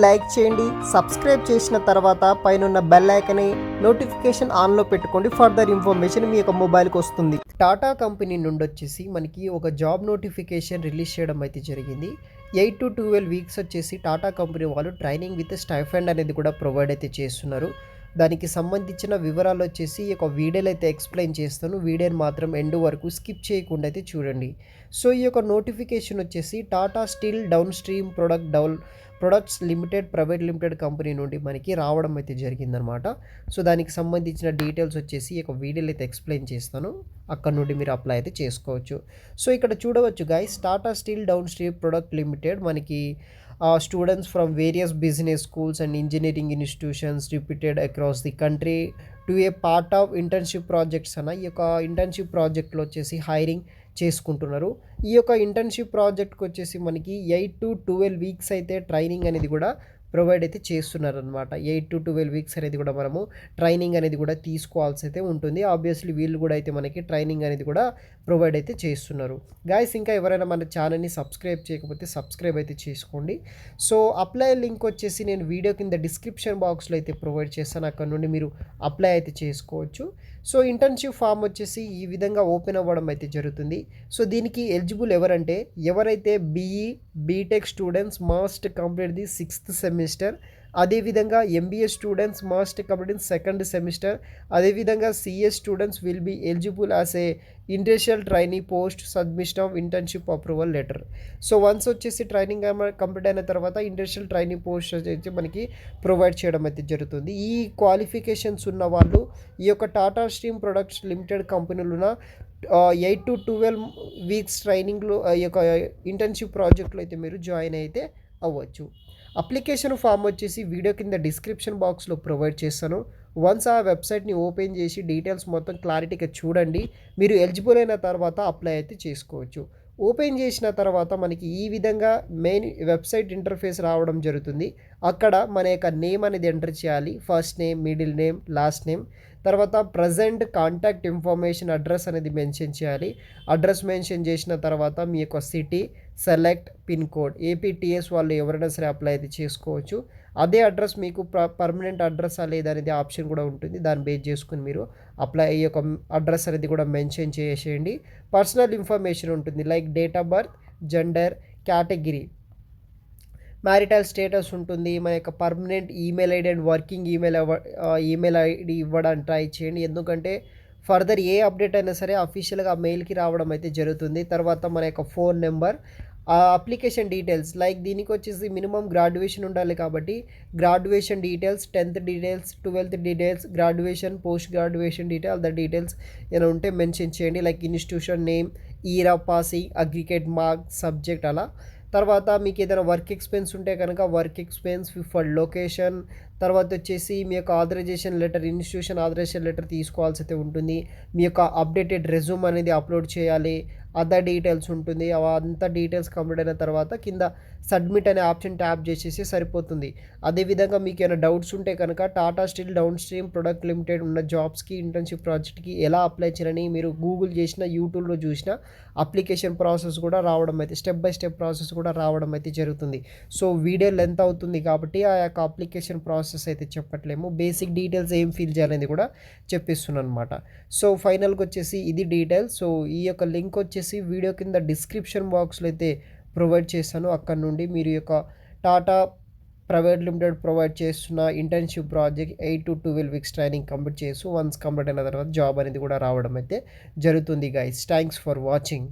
Like చేయండి. Subscribe చేసిన తర్వాత పైన బెల్ ఐకాన్ నోటిఫికేషన్ ఆన్లో పెట్టుకోండి. ఫర్దర్ ఇన్ఫర్మేషన్ మీ యొక్క మొబైల్కి వస్తుంది. టాటా కంపెనీ నుండి వచ్చేసి మనకి ఒక జాబ్ నోటిఫికేషన్ రిలీజ్ చేయడం అయితే జరిగింది. 8 to 12 వీక్స్ వచ్చేసి టాటా కంపెనీ వాళ్ళు ట్రైనింగ్ విత్ స్టైఫండ్ అనేది కూడా ప్రొవైడ్ అయితే చేస్తున్నారు. దానికి సంబంధించిన వివరాలు వచ్చేసి ఈ యొక్క వీడియోలో అయితే ఎక్స్ప్లెయిన్ చేస్తాను. వీడియోని మాత్రం ఎండ్ వరకు స్కిప్ చేయకుండా అయితే చూడండి. సో ఈ యొక్క నోటిఫికేషన్ వచ్చేసి Tata steel down stream products limited private limited company నుండి మనకి రావడం అయితే జరిగిందనమాట. సో దానికి సంబంధించిన డీటెయిల్స్ వచ్చేసి ఈ యొక్క వీడియోలో అయితే ఎక్స్ప్లెయిన్ చేస్తాను. అక్కడ నుండి మీరు అప్లై అయితే చేసుకోవచ్చు. సో ఇక్కడ చూడవచ్చు guys, Tata steel downstream product limited మనకి students from various business schools and engineering institutions repeated across the country to a part of internship projects అన్న ఈ యొక్క ఇంటర్న్షిప్ ప్రాజెక్ట్లో వచ్చేసి హైరింగ్ చేసుకుంటున్నారు. ఈ యొక్క ఇంటర్న్షిప్ ప్రాజెక్ట్కి వచ్చేసి మనకి 8 to 12 వీక్స్ అయితే ట్రైనింగ్ అనేది కూడా ప్రొవైడ్ అయితే చేస్తున్నారనమాట. 8 to 12 వీక్స్ అనేది కూడా మనము ట్రైనింగ్ అనేది కూడా తీసుకోవాల్సి అయితే ఉంటుంది. ఆబ్వియస్లీ వీళ్ళు కూడా అయితే మనకి ట్రైనింగ్ అనేది కూడా ప్రొవైడ్ అయితే చేస్తున్నారు. గాయస్, ఇంకా ఎవరైనా మన ఛానల్ని సబ్స్క్రైబ్ చేయకపోతే సబ్స్క్రైబ్ అయితే చేసుకోండి. సో అప్లై లింక్ వచ్చేసి నేను వీడియో కింద డిస్క్రిప్షన్ బాక్స్లో అయితే ప్రొవైడ్ చేస్తాను. అక్కడ నుండి మీరు అప్లై అయితే చేసుకోవచ్చు. సో ఇంటర్న్షిప్ ఫామ్ వచ్చేసి ఈ విధంగా ఓపెన్ అవ్వడం అయితే జరుగుతుంది. సో దీనికి ఎలిజిబుల్ ఎవరంటే ఎవరైతే BTech students must complete the 6th semester, అదేవిధంగా MBA students must complete in 2nd semester, అదేవిధంగా CS students will be eligible as a industrial trainee post submission of internship approval letter. So once వచ్చేసి training complete అయిన తర్వాత industrial trainee post వచ్చి మనకి provide చేయడం అయితే జరుగుతుంది. ఈ క్వాలిఫికేషన్స్ ఉన్న వాళ్ళు ఈ యొక్క టాటా స్టీల్ ప్రొడక్ట్స్ లిమిటెడ్ కంపెనీలున్న 8 to 12 వీక్స్ ట్రైనింగ్లో ఈ యొక్క ఇంటర్న్షిప్ ప్రాజెక్ట్లో అయితే మీరు జాయిన్ అయితే అవ్వచ్చు. అప్లికేషన్ ఫామ్ వచ్చేసి వీడియో కింద డిస్క్రిప్షన్ బాక్స్లో ప్రొవైడ్ చేస్తాను. వన్స్ ఆ వెబ్సైట్ని ఓపెన్ చేసి డీటెయిల్స్ మొత్తం క్లారిటీగా చూడండి. మీరు ఎలిజిబుల్ అయిన తర్వాత అప్లై అయితే చేసుకోవచ్చు. ఓపెన్ చేసిన తర్వాత మనకి ఈ విధంగా మెయిన్ వెబ్సైట్ ఇంటర్ఫేస్ రావడం జరుగుతుంది. అక్కడ మన యొక్క నేమ్ అనేది ఎంటర్ చేయాలి. First name, middle name, last name, తర్వాత ప్రజెంట్ కాంటాక్ట్ ఇన్ఫర్మేషన్, అడ్రస్ అనేది మెన్షన్ చేయాలి. అడ్రస్ మెన్షన్ చేసిన తర్వాత మీ యొక్క city, select pin code. APTS వాళ్ళు ఎవరైనా సరే అప్లై అయితే చేసుకోవచ్చు. అదే అడ్రస్ మీకు పర్మనెంట్ అడ్రస్ లేదా అనేది ఆప్షన్ కూడా ఉంటుంది. దాన్ని బేస్ చేసుకుని మీరు అప్లై ఈ యొక్క అడ్రస్ అనేది కూడా మెన్షన్ చేసేయండి. పర్సనల్ ఇన్ఫర్మేషన్ ఉంటుంది, like date of birth, gender, category, marital status ఉంటుంది. మన యొక్క permanent email ID and working email ID ఇవ్వడానికి ట్రై చేయండి. ఎందుకంటే ఫర్దర్ ఏ అప్డేట్ అయినా సరే అఫీషియల్గా మెయిల్కి రావడం అయితే జరుగుతుంది. తర్వాత మన యొక్క phone number, application details, like దీనికి వచ్చేసి మినిమం గ్రాడ్యుయేషన్ ఉండాలి కాబట్టి graduation details, 10th details, 12th details, graduation, post graduation detail, other details ఏమైనా ఉంటే మెన్షన్ చేయండి. Like institution name, year of passing, aggregate marks, subject అలా. తర్వాత మీకు ఏదైనా వర్క్ ఎక్స్పెన్స్ ఉంటే కనుక వర్క్ ఎక్స్పెన్స్ ఫర్ లొకేషన్, తర్వాత వచ్చేసి మీ యొక్క authorisation letter, institution authorisation letter తీసుకోవాల్సి అయితే ఉంటుంది. మీ యొక్క అప్డేటెడ్ రెజ్యూమ్ అనేది అప్లోడ్ చేయాలి. అదర్ డీటెయిల్స్ ఉంటుంది. అంతా డీటెయిల్స్ కంప్లీట్ అయిన తర్వాత కింద సబ్మిట్ అనే ఆప్షన్ ట్యాప్ చేసేసి సరిపోతుంది. అదేవిధంగా మీకు ఏమైనా డౌట్స్ ఉంటే కనుక Tata steel downstream product limited ఉన్న జాబ్స్కి, ఇంటర్న్షిప్ ప్రాజెక్ట్కి ఎలా అప్లై చేయాలని మీరు గూగుల్ చేసిన, యూట్యూబ్లో చూసిన అప్లికేషన్ ప్రాసెస్ కూడా రావడం అయితే, స్టెప్ బై స్టెప్ ప్రాసెస్ కూడా రావడం అయితే జరుగుతుంది. సో వీడియో లెంత్ అవుతుంది కాబట్టి ఆ యొక్క అప్లికేషన్ ప్రాసెస్ అయితే చెప్పట్లేము. బేసిక్ డీటెయిల్స్ ఏం ఫిల్ చేయాలనేది కూడా చెప్పిస్తున్నాను అనమాట. సో ఫైనల్గా వచ్చేసి ఇది డీటెయిల్స్. సో ఈ యొక్క లింక్ వచ్చేసి వీడియో కింద డిస్క్రిప్షన్ బాక్స్లో అయితే ప్రొవైడ్ చేస్తాను. అక్కడ నుండి మీరు యొక్క టాటా ప్రైవేట్ లిమిటెడ్ ప్రొవైడ్ చేస్తున్న internship project 8 to 12 weeks training complete చేస్తూ వన్స్ కంప్లీట్ అయిన తర్వాత జాబ్ అనేది కూడా రావడం అయితే జరుగుతుంది. Guys, thanks for watching.